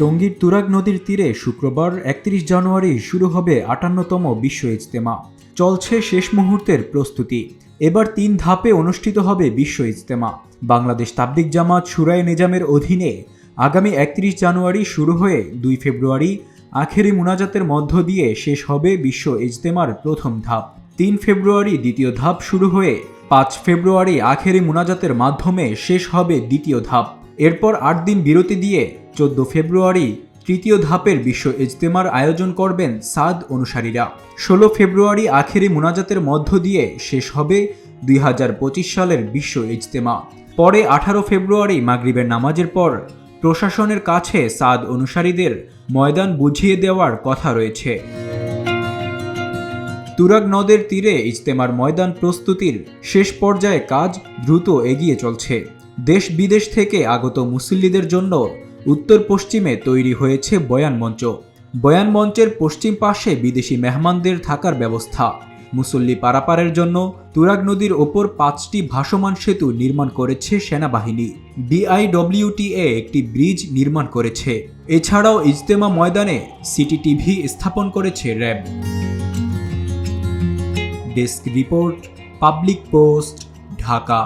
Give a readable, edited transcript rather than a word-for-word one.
টঙ্গীর তুরাগ নদীর তীরে শুক্রবার ৩১ জানুয়ারি শুরু হবে ৫৮তম বিশ্ব ইজতেমা। চলছে শেষ মুহূর্তের প্রস্তুতি। এবার ৩ ধাপে অনুষ্ঠিত হবে বিশ্ব ইজতেমা। বাংলাদেশ তাবলিগ জামাত শুরায়ে নিজামের অধীনে আগামী ৩১ জানুয়ারি শুরু হয়ে ২ ফেব্রুয়ারি আখেরি মুনাজাতের মধ্য দিয়ে শেষ হবে বিশ্ব ইজতেমার প্রথম ধাপ। ৩ ফেব্রুয়ারি দ্বিতীয় ধাপ শুরু হয়ে ৫ ফেব্রুয়ারি আখেরি মুনাজাতের মাধ্যমে শেষ হবে দ্বিতীয় ধাপ। এরপর ৮ দিন বিরতি দিয়ে ১৪ ফেব্রুয়ারি তৃতীয় ধাপের বিশ্ব ইজতেমার আয়োজন করবেন সাদ অনুসারীরা। ১৬ ফেব্রুয়ারি আখেরি মুনাজাতের মধ্য দিয়ে শেষ হবে ২০২৫ সালের বিশ্ব ইজতেমা। পরে ১৮ ফেব্রুয়ারি মাগরিবের নামাজের পর প্রশাসনের কাছে সাদ অনুসারীদের ময়দান বুঝিয়ে দেওয়ার কথা রয়েছে। তুরাগ নদের তীরে ইজতেমার ময়দান প্রস্তুতির শেষ পর্যায়ে কাজ দ্রুত এগিয়ে চলছে। দেশ বিদেশ থেকে আগত মুসল্লিদের জন্য উত্তর পশ্চিমে তৈরি হয়েছে বয়ান মঞ্চ। বয়ান মঞ্চের পশ্চিম পাশে বিদেশি মেহমানদের থাকার ব্যবস্থা। মুসল্লি পারাপারের জন্য তুরাগ নদীর ওপর ৫টি ভাসমান সেতু নির্মাণ করেছে সেনাবাহিনী। বিআইডব্লিউটিএ একটি ব্রিজ নির্মাণ করেছে। এছাড়াও ইজতেমা ময়দানে সিটিটিভি স্থাপন করেছে RAB. Desk report, public post, Dhaka.